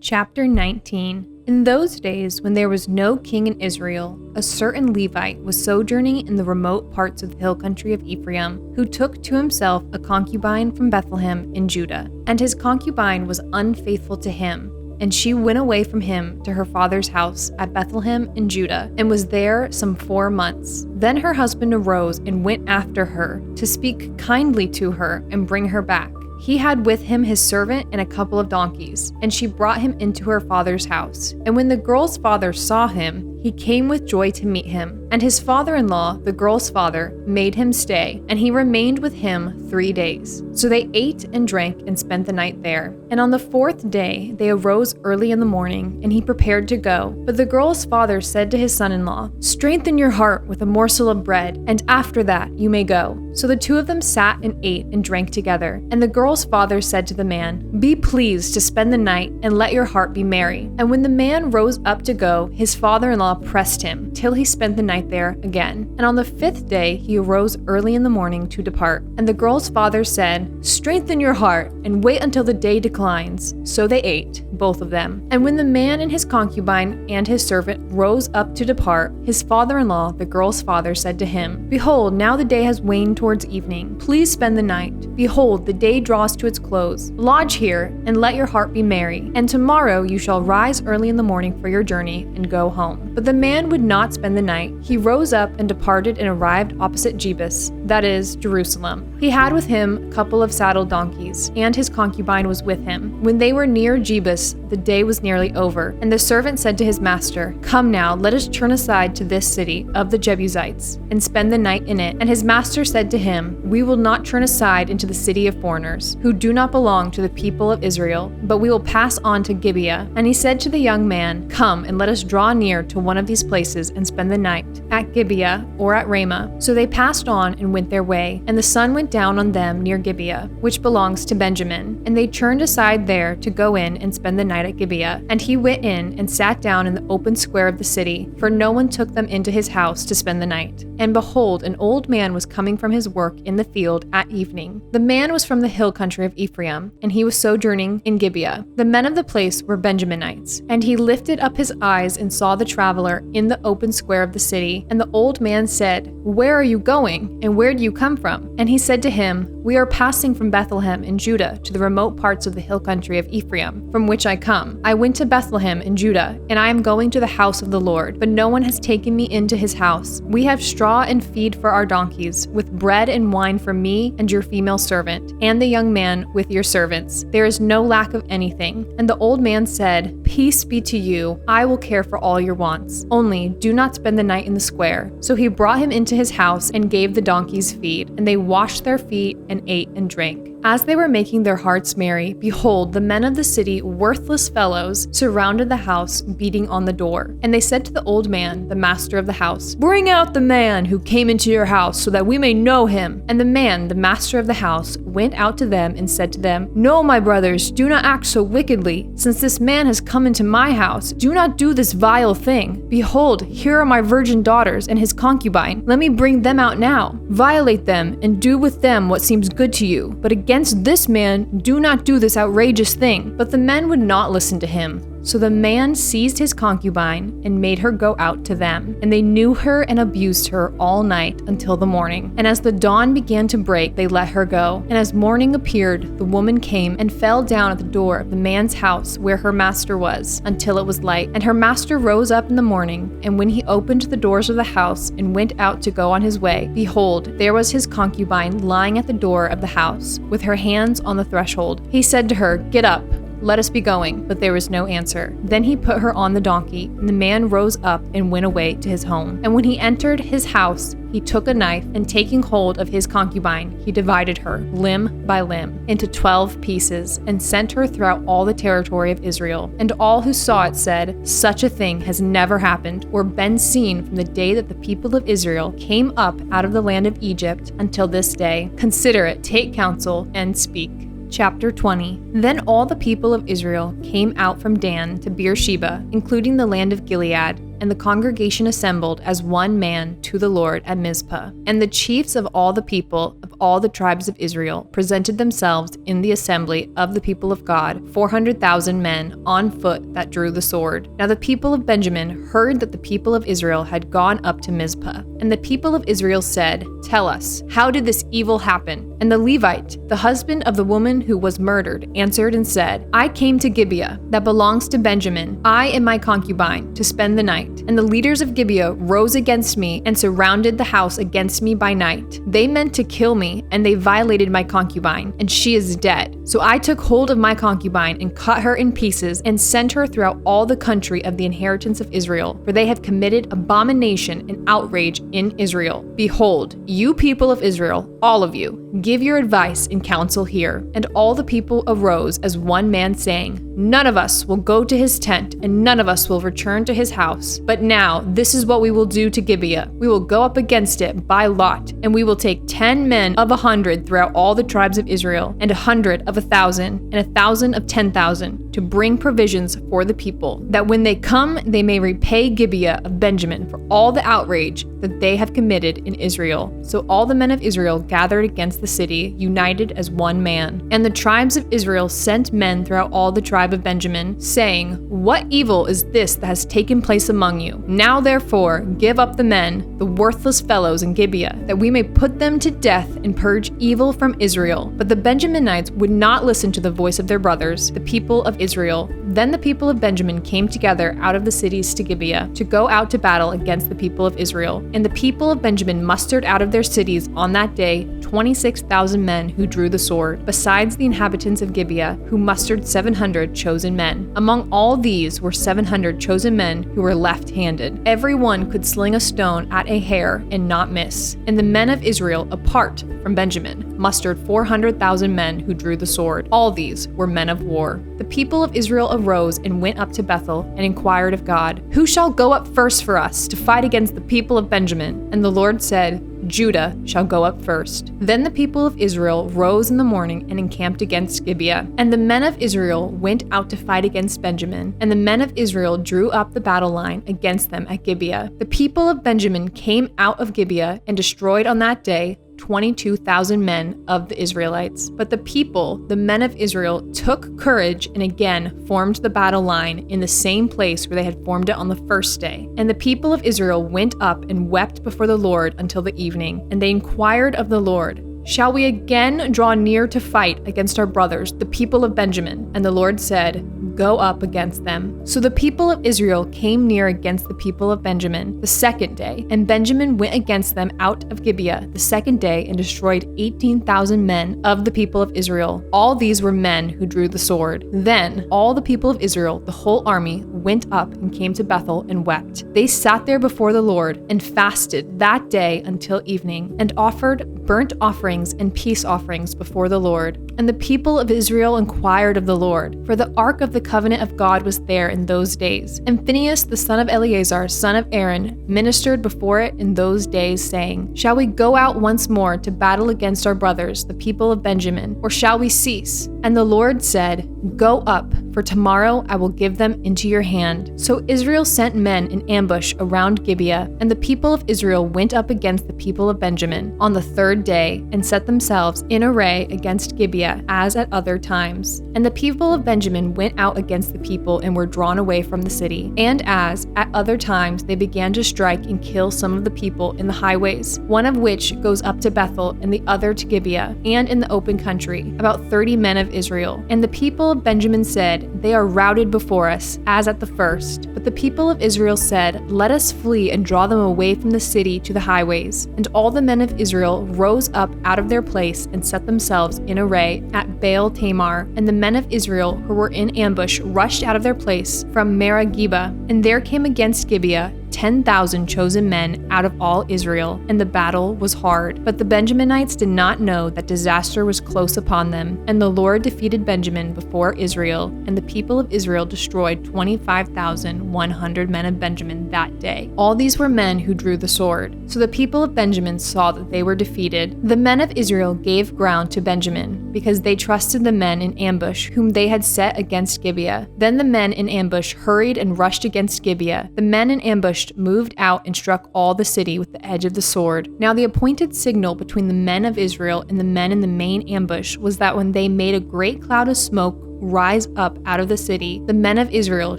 Chapter 19. In those days, when there was no king in Israel, a certain Levite was sojourning in the remote parts of the hill country of Ephraim, who took to himself a concubine from Bethlehem in Judah. And his concubine was unfaithful to him, and she went away from him to her father's house at Bethlehem in Judah, and was there some 4 months. Then her husband arose and went after her, to speak kindly to her and bring her back. He had with him his servant and a couple of donkeys, and she brought him into her father's house. And when the girl's father saw him, he came with joy to meet him. And his father-in-law, the girl's father, made him stay, and he remained with him 3 days. So they ate and drank and spent the night there. And on the 4th day they arose early in the morning, and he prepared to go. But the girl's father said to his son-in-law, "Strengthen your heart with a morsel of bread, and after that you may go." So the two of them sat and ate and drank together. And the girl's father said to the man, "Be pleased to spend the night, and let your heart be merry." And when the man rose up to go, his father-in-law pressed him, till he spent the night there again. And on the 5th day he arose early in the morning to depart. And the girl's father said, "Strengthen your heart, and wait until the day declines." So they ate, both of them. And when the man and his concubine and his servant rose up to depart, his father-in-law, the girl's father, said to him, "Behold, now the day has waned towards evening. Please spend the night. Behold, the day draws to its close. Lodge here, and let your heart be merry. And tomorrow you shall rise early in the morning for your journey, and go home." But the man would not spend the night. He rose up and departed and arrived opposite Jebus, that is, Jerusalem. He had with him a couple of saddled donkeys, and his concubine was with him. When they were near Jebus, the day was nearly over, and the servant said to his master, "Come now, let us turn aside to this city of the Jebusites, and spend the night in it." And his master said to him, "We will not turn aside into the city of foreigners, who do not belong to the people of Israel, but we will pass on to Gibeah." And he said to the young man, "Come, and let us draw near to one of these places, and spend the night, at Gibeah or at Ramah." So they passed on and went their way, and the sun went down on them near Gibeah, which belongs to Benjamin. And they turned aside there to go in and spend the night at Gibeah. And he went in and sat down in the open square of the city, for no one took them into his house to spend the night. And behold, an old man was coming from his work in the field at evening. The man was from the hill country of Ephraim, and he was sojourning in Gibeah. The men of the place were Benjaminites. And he lifted up his eyes and saw the traveler in the open square of the city. And the old man said, "Where are you going, and where do you come from?" And he said to him, "We are passing from Bethlehem in Judah to the remote parts of the hill country of Ephraim, from which I come. I went to Bethlehem in Judah, and I am going to the house of the Lord, but no one has taken me into his house. We have straw and feed for our donkeys, with bread and wine for me and your female servant, and the young man with your servants. There is no lack of anything." And the old man said, "Peace be to you. I will care for all your wants. Only do not spend the night in the square." So he brought him into his house and gave the donkeys feed, and they washed their feet and ate and drank. As they were making their hearts merry, behold, the men of the city, worthless fellows, surrounded the house, beating on the door. And they said to the old man, the master of the house, "Bring out the man who came into your house, so that we may know him." And the man, the master of the house, went out to them and said to them, "No, my brothers, do not act so wickedly. Since this man has come into my house, do not do this vile thing. Behold, here are my virgin daughters and his concubine. Let me bring them out now. Violate them and do with them what seems good to you. But against this man, do not do this outrageous thing." But the men would not listen to him. So the man seized his concubine and made her go out to them. And they knew her and abused her all night until the morning. And as the dawn began to break, they let her go. And as morning appeared, the woman came and fell down at the door of the man's house where her master was, until it was light. And her master rose up in the morning, and when he opened the doors of the house and went out to go on his way, behold, there was his concubine lying at the door of the house, with her hands on the threshold. He said to her, "Get up. Let us be going." But there was no answer. Then he put her on the donkey, and the man rose up and went away to his home. And when he entered his house, he took a knife, and taking hold of his concubine, he divided her, limb by limb, into 12 pieces, and sent her throughout all the territory of Israel. And all who saw it said, "Such a thing has never happened or been seen from the day that the people of Israel came up out of the land of Egypt until this day. Consider it, take counsel, and speak." Chapter 20. Then all the people of Israel came out from Dan to Beersheba, including the land of Gilead, and the congregation assembled as one man to the Lord at Mizpah. And the chiefs of all the people of all the tribes of Israel presented themselves in the assembly of the people of God, 400,000 men on foot that drew the sword. Now the people of Benjamin heard that the people of Israel had gone up to Mizpah. And the people of Israel said, "Tell us, how did this evil happen?" And the Levite, the husband of the woman who was murdered, answered and said, "I came to Gibeah, that belongs to Benjamin, I and my concubine, to spend the night. And the leaders of Gibeah rose against me and surrounded the house against me by night. They meant to kill me, and they violated my concubine, and she is dead. So I took hold of my concubine and cut her in pieces and sent her throughout all the country of the inheritance of Israel, for they have committed abomination and outrage in Israel. Behold, you people of Israel, all of you, give your advice and counsel here." And all the people arose as one man, saying, "None of us will go to his tent, and none of us will return to his house. But now this is what we will do to Gibeah. We will go up against it by lot, and we will take 10 men of 100 throughout all the tribes of Israel, and 100 of 1,000, and 1,000 of 10,000, to bring provisions for the people, that when they come they may repay Gibeah of Benjamin for all the outrage that they have committed in Israel." So all the men of Israel gathered against the city, united as one man. And the tribes of Israel sent men throughout all the tribe of Benjamin, saying, "What evil is this that has taken place among you? Now therefore give up the men, the worthless fellows in Gibeah, that we may put them to death and purge evil from Israel." But the Benjaminites would not listen to the voice of their brothers, the people of Israel. Then the people of Benjamin came together out of the cities to Gibeah, to go out to battle against the people of Israel. And the people of Benjamin mustered out of their cities on that day 26,000 men who drew the sword, besides the inhabitants of Gibeah, who mustered 700 chosen men. Among all these were 700 chosen men who were left-handed. Every one could sling a stone at a hair and not miss. And the men of Israel, apart from Benjamin, mustered 400,000 men who drew the sword. All these were men of war. The people of Israel arose and went up to Bethel and inquired of God, "Who shall go up first for us to fight against the people of Benjamin?" And the Lord said, "Judah shall go up first." Then the people of Israel rose in the morning and encamped against Gibeah. And the men of Israel went out to fight against Benjamin. And the men of Israel drew up the battle line against them at Gibeah. The people of Benjamin came out of Gibeah and destroyed on that day 22,000 men of the Israelites. But the people, the men of Israel, took courage and again formed the battle line in the same place where they had formed it on the first day. And the people of Israel went up and wept before the Lord until the evening. And they inquired of the Lord, "Shall we again draw near to fight against our brothers, the people of Benjamin?" And the Lord said, "Go up against them." So the people of Israel came near against the people of Benjamin the second day, and Benjamin went against them out of Gibeah the second day and destroyed 18,000 men of the people of Israel. All these were men who drew the sword. Then all the people of Israel, the whole army, went up and came to Bethel and wept. They sat there before the Lord and fasted that day until evening, and offered burnt offerings and peace offerings before the Lord. And the people of Israel inquired of the Lord, for the ark of the covenant of God was there in those days. And Phinehas, the son of Eleazar, son of Aaron, ministered before it in those days, saying, "Shall we go out once more to battle against our brothers, the people of Benjamin, or shall we cease?" And the Lord said, "Go up, for tomorrow I will give them into your hand." So Israel sent men in ambush around Gibeah, and the people of Israel went up against the people of Benjamin on the third day, and set themselves in array against Gibeah as at other times. And the people of Benjamin went out against the people and were drawn away from the city. And as at other times they began to strike and kill some of the people in the highways, one of which goes up to Bethel and the other to Gibeah, and in the open country, about 30 men of Israel. And the people of Benjamin said, "They are routed before us, as at the first." But the people of Israel said, "Let us flee and draw them away from the city to the highways." And all the men of Israel rose up out of their place and set themselves in array at Baal Tamar. And the men of Israel who were in ambush rushed out of their place from Merageba. And there came against Gibeah 10,000 chosen men out of all Israel, and the battle was hard. But the Benjaminites did not know that disaster was close upon them, and the Lord defeated Benjamin before Israel, and the people of Israel destroyed 25,100 men of Benjamin that day. All these were men who drew the sword. So the people of Benjamin saw that they were defeated. The men of Israel gave ground to Benjamin, because they trusted the men in ambush whom they had set against Gibeah. Then the men in ambush hurried and rushed against Gibeah. The men in ambush moved out and struck all the city with the edge of the sword. Now the appointed signal between the men of Israel and the men in the main ambush was that when they made a great cloud of smoke rise up out of the city, the men of Israel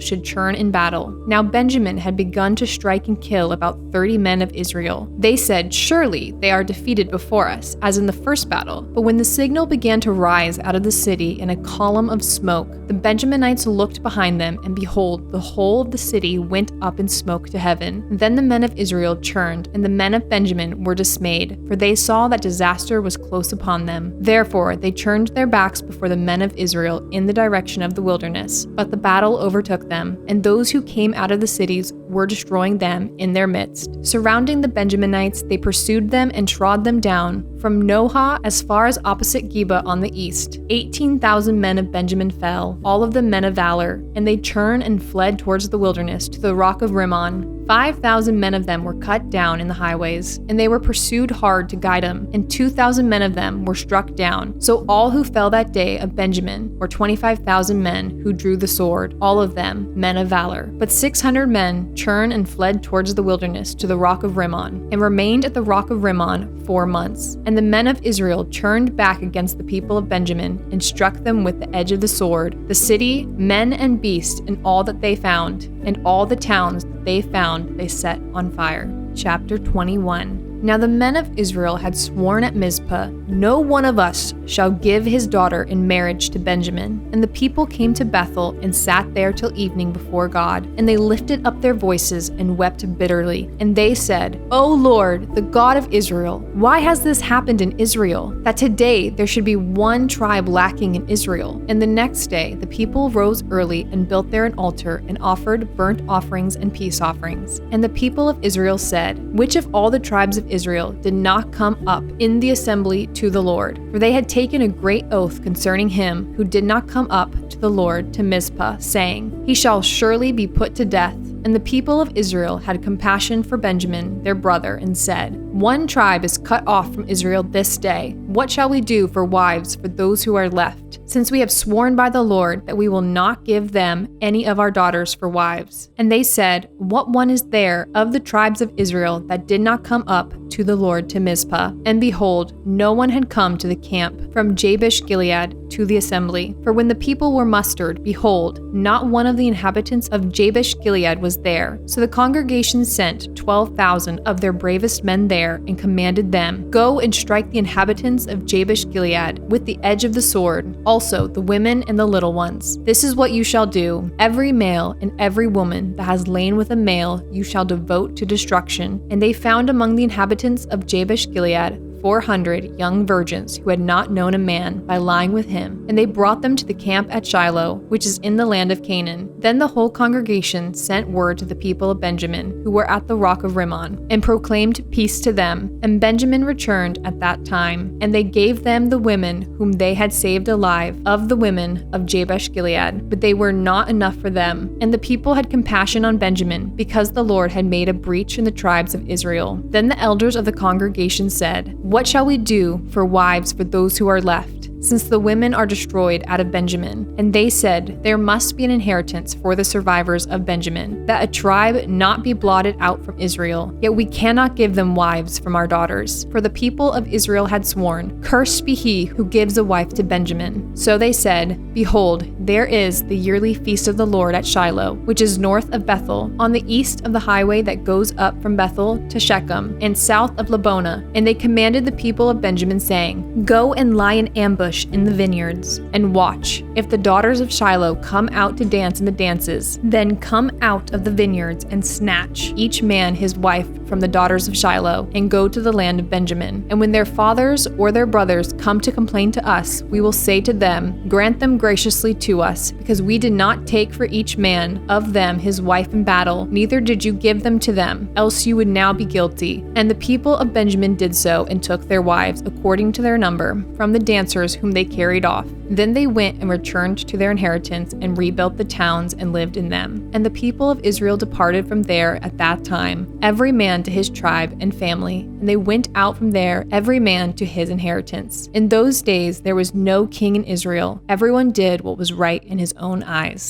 should churn in battle. Now Benjamin had begun to strike and kill about 30 men of Israel. They said, "Surely they are defeated before us, as in the first battle." But when the signal began to rise out of the city in a column of smoke, the Benjaminites looked behind them, and behold, the whole of the city went up in smoke to heaven. Then the men of Israel churned, and the men of Benjamin were dismayed, for they saw that disaster was close upon them. Therefore they turned their backs before the men of Israel in the direction of the wilderness. But the battle overtook them, and those who came out of the cities were destroying them in their midst. Surrounding the Benjaminites, they pursued them and trod them down, from Nohah as far as opposite Geba on the east. 18,000 men of Benjamin fell, all of them men of valor, and they turned and fled towards the wilderness to the rock of Rimmon. 5,000 men of them were cut down in the highways, and they were pursued hard to Gideon, and 2,000 men of them were struck down. So all who fell that day of Benjamin were 25,000 men who drew the sword, all of them men of valor. But 600 men turned and fled towards the wilderness to the rock of Rimmon, and remained at the rock of Rimmon 4 months. And the men of Israel turned back against the people of Benjamin, and struck them with the edge of the sword, the city, men and beasts, and all that they found, and all the towns that they found they set on fire. Chapter 21. Now the men of Israel had sworn at Mizpah, "No one of us shall give his daughter in marriage to Benjamin." And the people came to Bethel and sat there till evening before God. And they lifted up their voices and wept bitterly. And they said, "O Lord, the God of Israel, why has this happened in Israel, that today there should be one tribe lacking in Israel?" And the next day the people rose early and built there an altar and offered burnt offerings and peace offerings. And the people of Israel said, "Which of all the tribes of Israel did not come up in the assembly to the Lord? For they had taken a great oath concerning him who did not come up to the Lord to Mizpah, saying, He shall surely be put to death. And the people of Israel had compassion for Benjamin, their brother, and said, "One tribe is cut off from Israel this day. What shall we do for wives for those who are left? Since we have sworn by the Lord that we will not give them any of our daughters for wives." And they said, "What one is there of the tribes of Israel that did not come up to the Lord to Mizpah?" And behold, no one had come to the camp from Jabesh Gilead to the assembly. For when the people were mustered, behold, not one of the inhabitants of Jabesh Gilead was there. So the congregation sent 12,000 of their bravest men there, and commanded them, "Go and strike the inhabitants of Jabesh Gilead with the edge of the sword, also the women and the little ones. This is what you shall do. Every male and every woman that has lain with a male you shall devote to destruction." And they found among the inhabitants of Jabesh Gilead 400 young virgins who had not known a man by lying with him, and they brought them to the camp at Shiloh, which is in the land of Canaan. Then the whole congregation sent word to the people of Benjamin, who were at the rock of Rimmon, and proclaimed peace to them. And Benjamin returned at that time, and they gave them the women whom they had saved alive of the women of Jabesh Gilead, but they were not enough for them. And the people had compassion on Benjamin, because the Lord had made a breach in the tribes of Israel. Then the elders of the congregation said, "What shall we do for wives for those who are left, since the women are destroyed out of Benjamin?" And they said, "There must be an inheritance for the survivors of Benjamin, that a tribe not be blotted out from Israel. Yet we cannot give them wives from our daughters." For the people of Israel had sworn, "Cursed be he who gives a wife to Benjamin." So they said, "Behold, there is the yearly feast of the Lord at Shiloh, which is north of Bethel, on the east of the highway that goes up from Bethel to Shechem, and south of Lebonah." And they commanded the people of Benjamin, saying, "Go and lie in ambush ambush in the vineyards. And watch, if the daughters of Shiloh come out to dance in the dances, then come out of the vineyards and snatch each man his wife from the daughters of Shiloh, and go to the land of Benjamin. And when their fathers or their brothers come to complain to us, we will say to them, grant them graciously to us, because we did not take for each man of them his wife in battle, neither did you give them to them, else you would now be guilty. And the people of Benjamin did so, and took their wives according to their number from the dancers whom they carried off. Then they went and returned to their inheritance, and rebuilt the towns and lived in them. And the people of Israel departed from there at that time, every man to his tribe and family, and they went out from there, every man to his inheritance. In those days there was no king in Israel. Everyone did what was right in his own eyes.